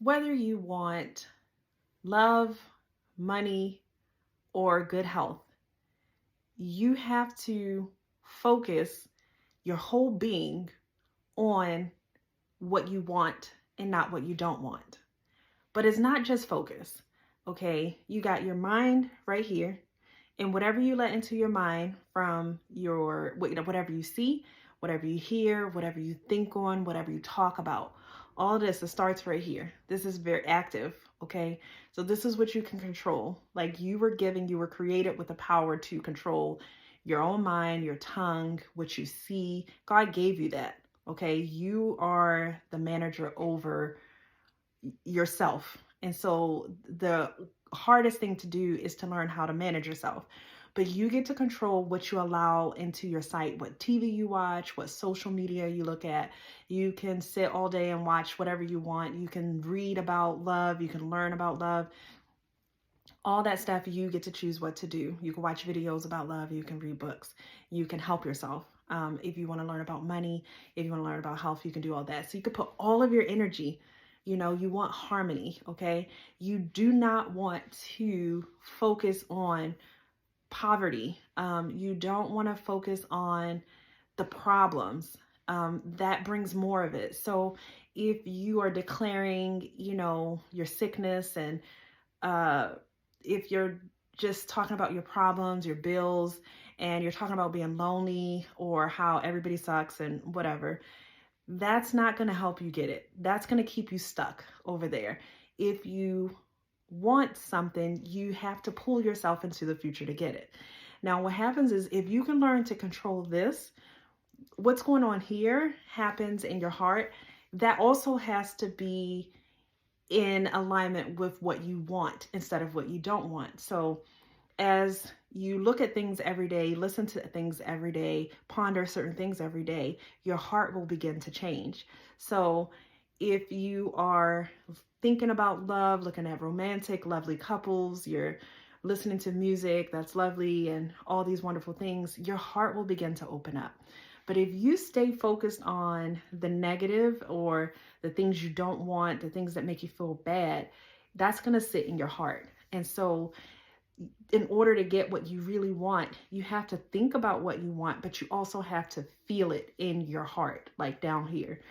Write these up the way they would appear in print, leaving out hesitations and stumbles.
whether you want love, money, or good health, you have to focus your whole being on what you want and not what you don't want. But it's not just focus, okay? You got your mind right here, and whatever you let into your mind from your, whatever you see, whatever you hear, whatever you think on, whatever you talk about, all of this, it starts right here. This is very active, okay? So this is what you can control. Like you were created with the power to control your own mind, your tongue, what you see. God gave you that, okay? You are the manager over yourself. And so the hardest thing to do is to learn how to manage yourself. But you get to control what you allow into your sight, what TV you watch, what social media you look at. You can sit all day and watch whatever you want. You can read about love. You can learn about love. All that stuff, you get to choose what to do. You can watch videos about love. You can read books. You can help yourself. If you want to learn about money, if you want to learn about health, you can do all that. So you can put all of your energy. You want harmony, okay? You do not want to focus on poverty. You don't want to focus on the problems. That brings more of it. So if you are declaring, your sickness, and if you're just talking about your problems, your bills, and you're talking about being lonely or how everybody sucks and whatever, that's not going to help you get it. That's going to keep you stuck over there. If you want something, you have to pull yourself into the future to get it. Now, what happens is if you can learn to control this, what's going on here happens in your heart. That also has to be in alignment with what you want instead of what you don't want. So as you look at things every day, listen to things every day, ponder certain things every day, your heart will begin to change. So if you are thinking about love, looking at romantic, lovely couples, you're listening to music that's lovely and all these wonderful things, your heart will begin to open up. But if you stay focused on the negative or the things you don't want, the things that make you feel bad, that's going to sit in your heart. And so in order to get what you really want, you have to think about what you want, but you also have to feel it in your heart, like down here.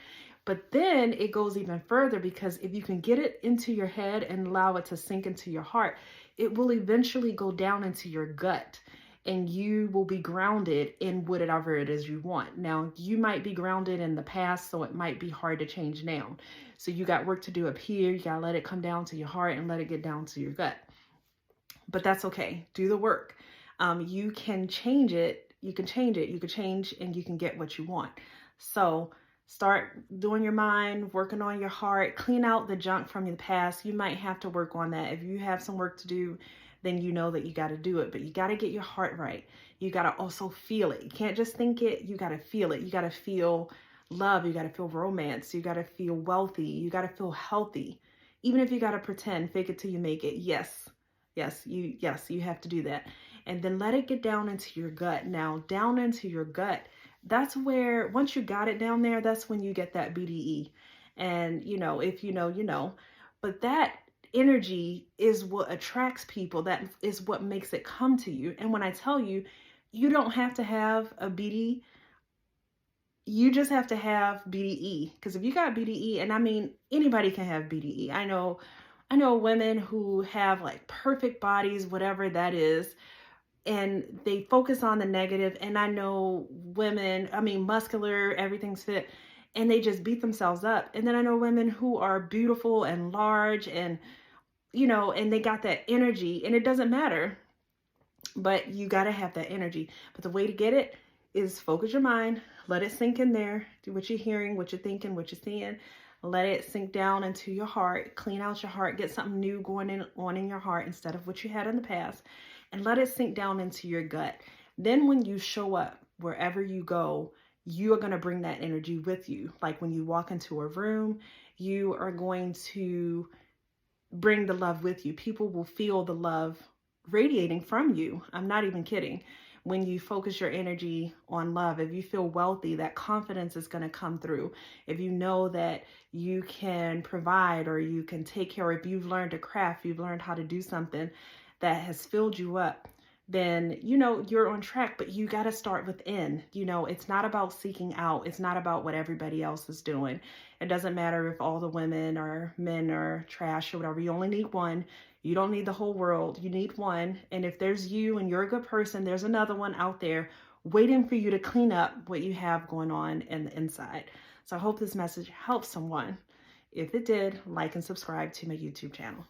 But then it goes even further, because if you can get it into your head and allow it to sink into your heart, it will eventually go down into your gut, and you will be grounded in whatever it is you want. Now, you might be grounded in the past, so it might be hard to change now. So you got work to do up here. You got to let it come down to your heart and let it get down to your gut. But that's okay. Do the work. You can change it. You can change it. You can change and you can get what you want. So start doing your mind, working on your heart, clean out the junk from your past. You might have to work on that. If you have some work to do, then you know that you got to do it. But you got to get your heart right. You got to also feel it. You can't just think it. You got to feel it. You got to feel love. You got to feel romance. You got to feel wealthy. You got to feel healthy. Even if you got to pretend, fake it till you make it. Yes, you have to do that. And then let it get down into your gut. Now, down into your gut, that's where, once you got it down there, that's when you get that BDE. And, if you know. But that energy is what attracts people. That is what makes it come to you. And when I tell you, you don't have to have a BD. You just have to have BDE. Because if you got BDE, and I mean, anybody can have BDE. I know women who have like perfect bodies, whatever that is, and they focus on the negative. And I know women, muscular, everything's fit, and they just beat themselves up. And then I know women who are beautiful and large and, and they got that energy, and it doesn't matter, but you got to have that energy. But the way to get it is focus your mind, let it sink in there, do what you're hearing, what you're thinking, what you're seeing. Let it sink down into your heart, clean out your heart, get something new going on in your heart instead of what you had in the past, and let it sink down into your gut. Then when you show up, wherever you go, you are going to bring that energy with you. Like when you walk into a room, you are going to bring the love with you. People will feel the love radiating from you. I'm not even kidding. when you focus your energy on love, if you feel wealthy, that confidence is going to come through. If you know that you can provide or you can take care, if you've learned a craft, you've learned how to do something that has filled you up, then you're on track. But you got to start within. It's not about seeking out. It's not about what everybody else is doing. It doesn't matter if all the women or men are trash or whatever. You only need one. You don't need the whole world. You need one. And if there's you and you're a good person, there's another one out there waiting for you to clean up what you have going on in the inside. So I hope this message helps someone. If it did, like and subscribe to my YouTube channel.